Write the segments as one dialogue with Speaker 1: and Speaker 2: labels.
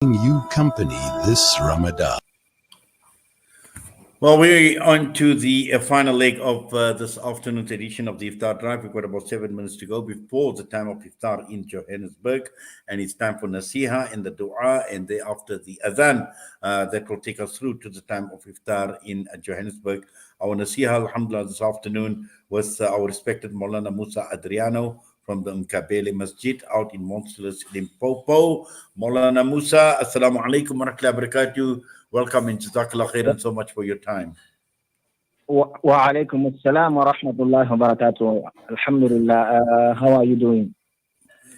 Speaker 1: You company this Ramadan.
Speaker 2: Well, we're on to the final leg of this afternoon's edition of the Iftar Drive. We've got about 7 minutes to go before the time of Iftar in Johannesburg. And it's time for Nasiha and the Dua, and thereafter the Adhan that will take us through to the time of Iftar in Johannesburg. Our Nasiha, alhamdulillah, this afternoon was our respected Moulana Moosa Adriano from the Mkhabele Masjid out in Monsterlus, Limpopo. Moulana Moosa, Assalamu alaikum wa rahmatullahi wa barakatuh. Welcome and Jazakallah khairan so much for your time.
Speaker 3: Wa alaikum assalam wa rahmatullahi wa barakatuh. Alhamdulillah. How are you doing?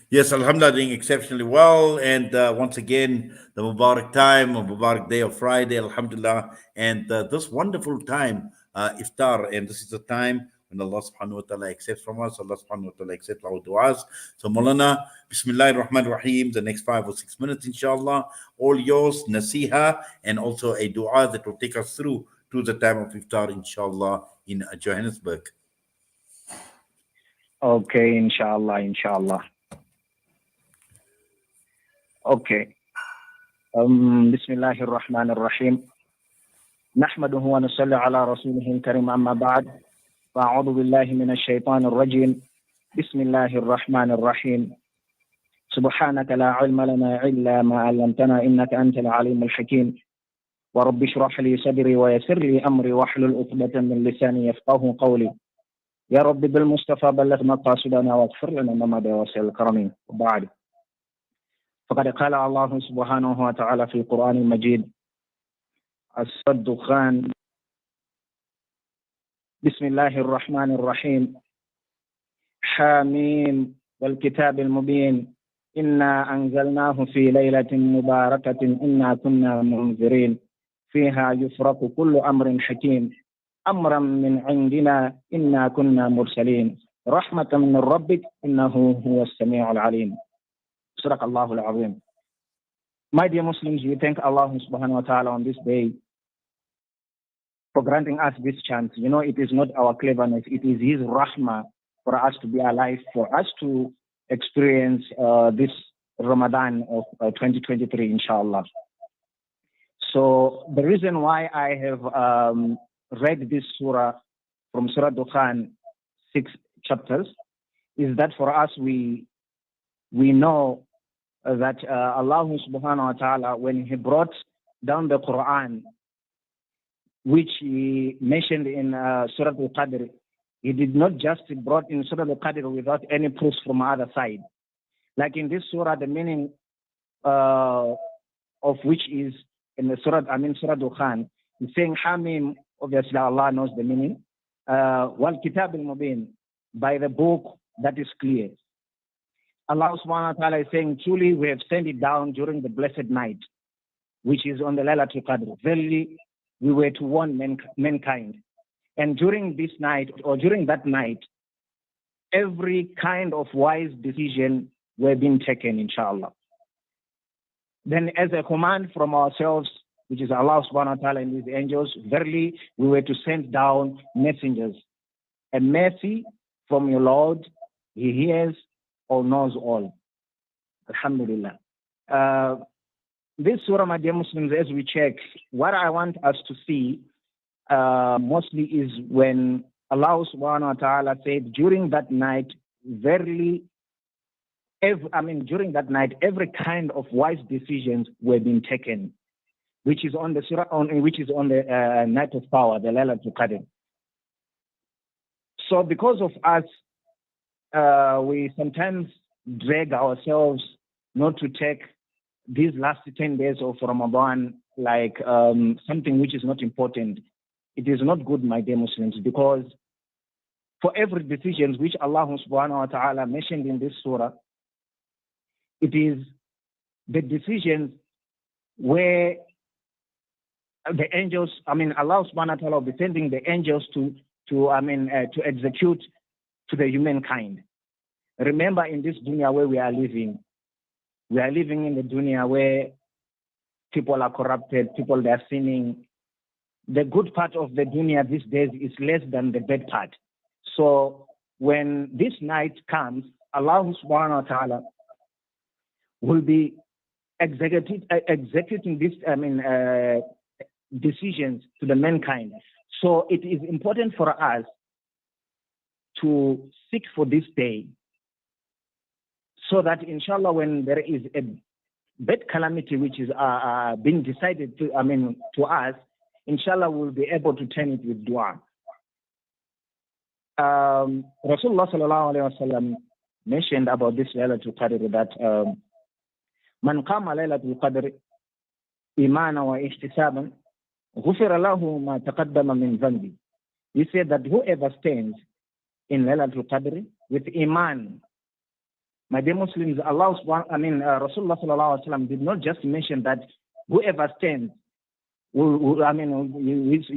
Speaker 2: Yes, alhamdulillah, doing exceptionally well. And once again, the Mubarak time, a Mubarak day of Friday, alhamdulillah. And this wonderful time, Iftar, and this is the time when Allah subhanahu wa ta'ala accepts from us, Allah subhanahu wa ta'ala accepts our du'as. So Maulana, Bismillahir Rahmanir Rahim, the next 5 or 6 minutes, inshallah, all yours, nasiha, and also a dua that will take us through to the time of Iftar, inshallah, in Johannesburg.
Speaker 3: Okay, inshallah. Okay. Bismillahir Rahmanir Rahim. نحمده ونصلي على رسوله الكريم أما بعد فأعوذ بالله من الشيطان الرجيم بسم الله الرحمن الرحيم سبحانك لا علم لنا إلا ما علمتنا إنك أنت العليم الحكيم ورب اشرح لي صدري ويسر لي أمري واحلل عقدة من لساني يفقهوا قولي يا رب بالمصطفى بلغ مقاصدنا واغفر لنا ما مضى وسائل الكرمين وبعد فقد قال الله سبحانه وتعالى في القرآن المجيد الدخان بسم الله الرحمن الرحيم حاميم والكتاب المبين إنا أنزلناه في ليلة مباركة إنا كنا منذرين فيها يفرق كل أمر حكيم أمرا من عندنا إنا كنا مرسلين رحمة من ربك إنه هو السميع العليم صدق الله العظيم. My dear Muslims, we thank Allah subhanahu wa ta'ala on this day for granting us this chance. You know, it is not our cleverness, it is His rahmah for us to be alive, for us to experience this Ramadan of 2023, inshallah. So the reason why I have read this surah from Surah Dukhan, 6 chapters, is that for us we know that Allah subhanahu wa ta'ala, when He brought down the Quran, which He mentioned in Surah Al-Qadr, He did not just brought in Surah Al-Qadr without any proofs from other side. Like in this surah, the meaning of which is in the Surah Dukhan, He's saying Hamim, obviously Allah knows the meaning, wal kitab al-mubin, by the book that is clear. Allah subhanahu wa ta'ala is saying, truly we have sent it down during the blessed night, which is on the Laylatul Qadr. Verily, we were to warn mankind. And during this night, or during that night, every kind of wise decision were being taken, inshallah. Then as a command from ourselves, which is Allah subhanahu wa ta'ala and His angels, verily, we were to send down messengers. A mercy from your Lord, He hears or knows all. Alhamdulillah. This surah, my dear Muslims, as we check, what I want us to see mostly is when Allah subhanahu wa ta'ala said, during that night, verily, during that night, every kind of wise decisions were being taken, which is on the surah, which is on the night of power, the Laylatul Qadr. So because of us, we sometimes drag ourselves not to take these last 10 days of Ramadan like something which is not important. It is not good, my dear Muslims, because for every decision which Allah subhanahu wa ta'ala mentioned in this surah, it is the decisions where the angels, Allah subhanahu wa ta'ala will be sending the angels to execute to the humankind. Remember, in this dunya where we are living in the dunya where people are corrupted, people they are sinning. The good part of the dunya these days is less than the bad part. So when this night comes, Allah subhanahu wa ta'ala will be executing this, decisions to the mankind. So it is important for us to seek for this day, so that inshallah, when there is a bad calamity which is being decided to us, inshallah, we'll be able to turn it with dua. Rasulullah sallallahu alaihi wasallam mentioned about this Laylatul Qadr that man qama Laylatul Qadr imana wa ihtisaban ghufira lahu ma taqaddama min dhanbi. He said that whoever stands in Laylatul Qadr with iman, my dear Muslims, Rasulullah sallallahu alaihi wasallam did not just mention that whoever stands his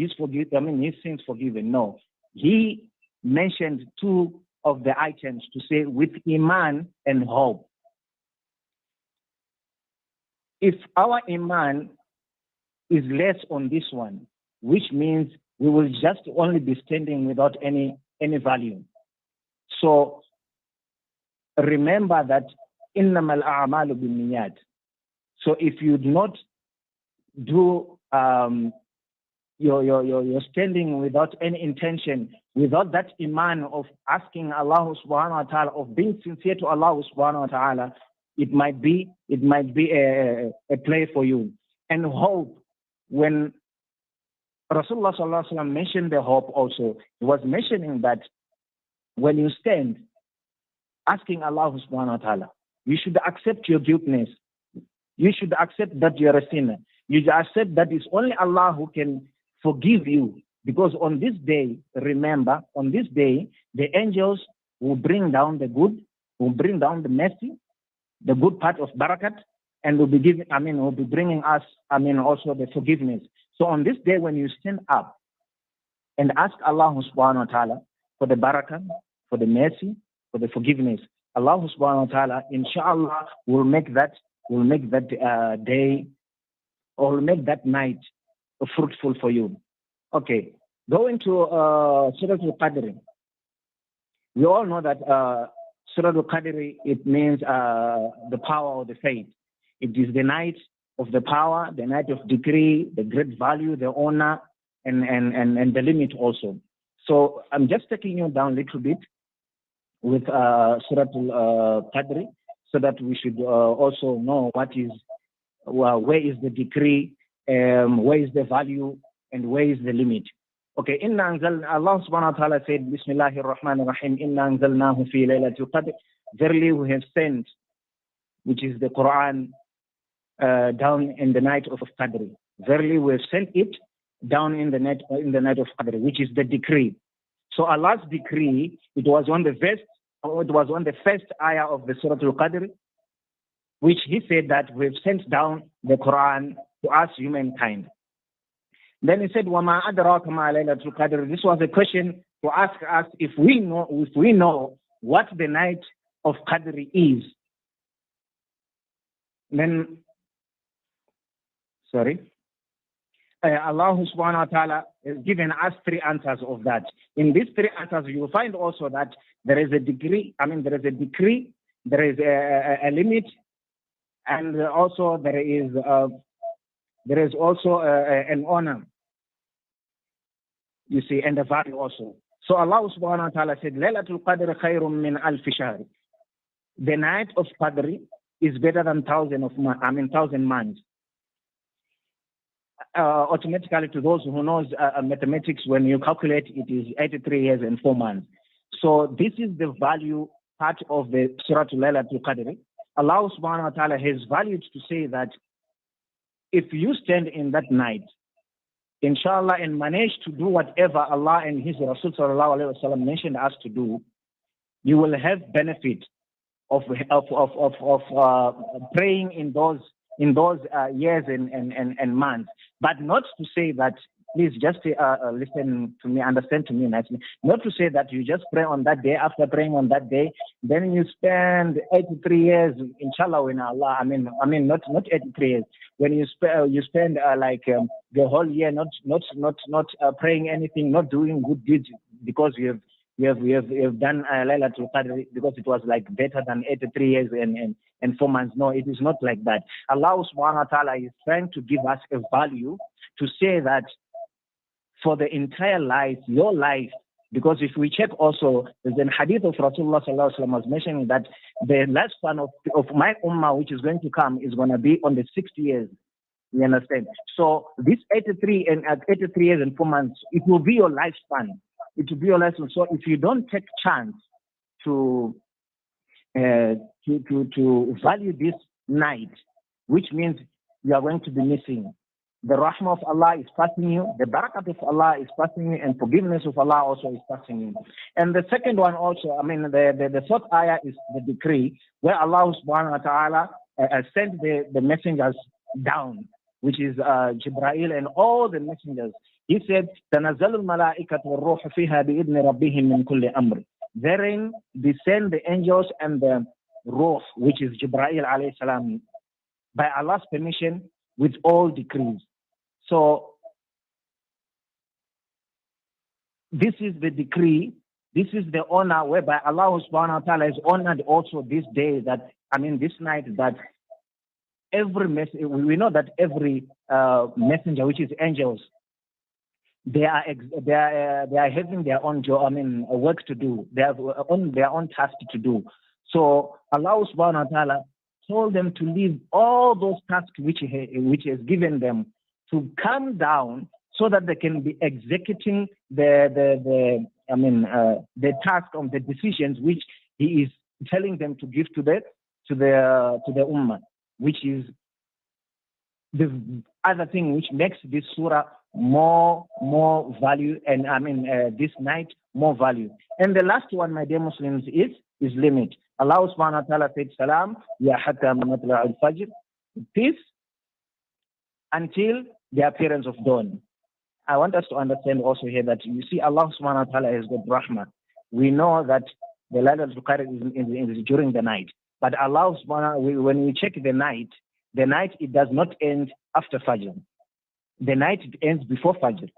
Speaker 3: sins forgiven. No, he mentioned two of the items to say with iman and hope. If our iman is less on this one, which means we will just only be standing without any value. So remember that innamal a'malu binniyat. So if you do not do you're standing without any intention, without that iman of asking Allah subhanahu wa ta'ala, of being sincere to Allah subhanahu wa ta'ala, it might be a play for you. And hope, when Rasulullah sallallahu alaihi wasallam mentioned the hope also, he was mentioning that when you stand asking Allah subhanahu wa ta'ala, you should accept your guiltness. You should accept that you are a sinner. You should accept that it's only Allah who can forgive you. Because on this day, remember, on this day, the angels will bring down the good, will bring down the mercy, the good part of barakat, and will be bringing us, also the forgiveness. So on this day, when you stand up and ask Allah subhanahu wa ta'ala for the barakah, for the mercy, for the forgiveness, Allah subhanahu wa ta'ala, inshallah, will make that day, or will make that night fruitful for you. Okay, going to Surah Al-Qadr. We all know that Surah Al-Qadr, it means the power of the faith. It is the night of the power, the night of decree, the great value, the honor, and the limit also. So I'm just taking you down a little bit with Surah Al-Qadr, so that we should also know where is the decree, where is the value, and where is the limit. Okay, Allah subhanahu wa ta'ala said, Bismillahir Rahmanir Rahim, Inna anzalnahu fi laylatil qadr. Verily we have sent, which is the Quran, down in the night of Qadr. Verily we have sent it down in the night of Qadr, which is the decree. So Allah's decree, it was on the first ayah of the Surah Al-Qadr, which he said that we have sent down the Quran to us humankind. Then he said, وَمَا أَدْرَاكَ مَا لَيْلَةُ الْقَدْرِ. This was a question to ask us if we know what the night of Qadr is. Then, Allah subhanahu wa ta'ala has given us three answers of that. In these three answers, you will find also that there is a decree, there is a limit, and also there is also an honor. You see, and the value also. So Allah subhanahu wa ta'ala said, Laylatul Qadr khayrun min alfi shahr. The night of Qadr is better than 1,000 months. Automatically, to those who knows mathematics, when you calculate, it is 83 years and 4 months. So this is the value part of the Surah Laylatul Qadr. Allah subhanahu wa ta'ala has valued to say that if you stand in that night, inshallah, and manage to do whatever Allah and His Rasul sallallahu alaihi wasallam mentioned us to do, you will have benefit of praying in those years and months. But not to say that, please just listen to me, understand to me nicely. Not to say that you just pray on that day, after praying on that day, then you spend 83 years, inshallah, in Allah. Not 83 years. When you spend the whole year not praying anything, not doing good deeds, because you have have done Laylatul Qadr because it was like better than 83 years and 4 months. No, it is not like that. Allah subhanahu wa ta'ala is trying to give us a value to say that for the entire life, your life, because if we check also, there's a hadith of Rasulullah sallallahu alaihi wasallam was mentioning that the last one of my ummah, which is going to come, is going to be on the 60 years. You understand? So this 83 years and 4 months, it will be your lifespan. It will be your lifespan. So if you don't take chance to value this night, which means you are going to be missing. The rahmah of Allah is passing you, the barakat of Allah is passing you, and forgiveness of Allah also is passing you. And the second one also, the fourth ayah is the decree where Allah subhanahu wa ta'ala sent the messengers down, which is Jibreel and all the messengers. He said, تَنَزَّلُ الْمَلَائِكَةُ وَالرُّوحُ فِيهَا بِإِذْنِ رَبِّهِمْ مِنْ كُلِّ أَمْرٍ. Therein descend the angels and the ruh, which is Jibreel alayhi salam, by Allah's permission with all decrees. So this is the decree, this is the honor whereby Allah subhanahu wa ta'ala has honored also this day this night, that every we know that every messenger, which is angels, they are having their own work to do. They have their own task to do. So Allah subhanahu wa ta'ala told them to leave all those tasks which He has given them, to come down so that they can be executing the task of the decisions which He is telling them to give to the ummah, which is the other thing which makes this surah more value, and this night more value. And the last one, my dear Muslims, is limit. Allah subhanahu wa ta'ala said, Salam ya hatta matla al-fajr, peace until the appearance of dawn. I want us to understand also here that you see Allah subhanahu wa ta'ala has got rahmah. We know that the Laylatul Qadr is during the night. But Allah subhanahu, when we check the night, it does not end after Fajr. The night it ends before Fajr.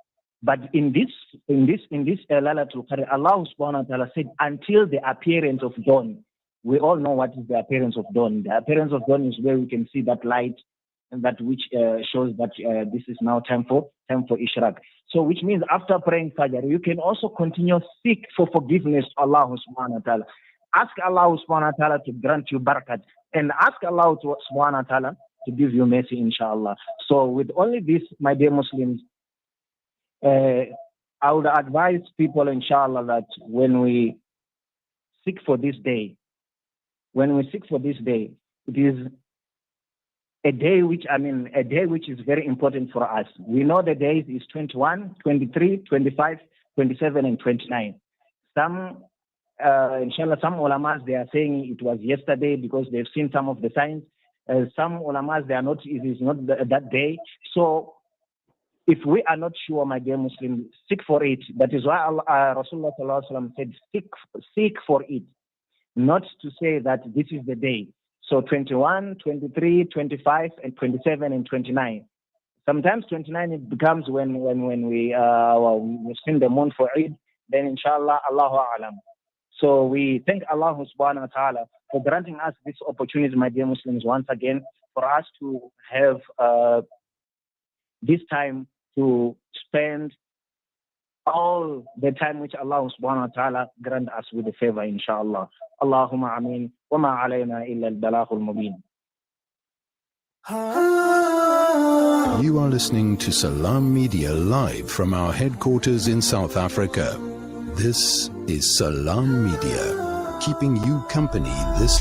Speaker 3: But in this Laylatul Qadr, Allah subhanahu wa ta'ala said until the appearance of dawn. We all know what is the appearance of dawn. The appearance of dawn is where we can see that light, and that which shows that this is now time for Ishraq. So which means after praying Fajr, you can also continue seek for forgiveness to Allah subhanahu wa ta'ala. Ask Allah subhanahu wa ta'ala to grant you barakat, and ask Allah subhanahu wa ta'ala to give you mercy, inshallah. So with only this, my dear Muslims, I would advise people, inshallah, that when we seek for this day, it is a day which is very important for us. We know the days is 21, 23, 25, 27, and 29. Some, inshallah, some ulamas, they are saying it was yesterday because they've seen some of the signs. Some ulamas, it is not that day. So if we are not sure, my dear Muslim, seek for it. That is why Rasulullah sallallahu alaihi wasallam said, seek for it. Not to say that this is the day. So 21, 23, 25, and 27, and 29. Sometimes 29 it becomes when we've seen the moon for Eid. Then inshallah, Allahu A'lam. So we thank Allah subhanahu wa ta'ala for granting us this opportunity, my dear Muslims, once again, for us to have this time to spend all the time which Allah subhanahu wa ta'ala grant us with a favor, inshallah. Allahumma ameen. Wa ma alayna illa al-balaghul mubin.
Speaker 1: You are listening to Salam Media live from our headquarters in South Africa. This is Salam Media, keeping you company this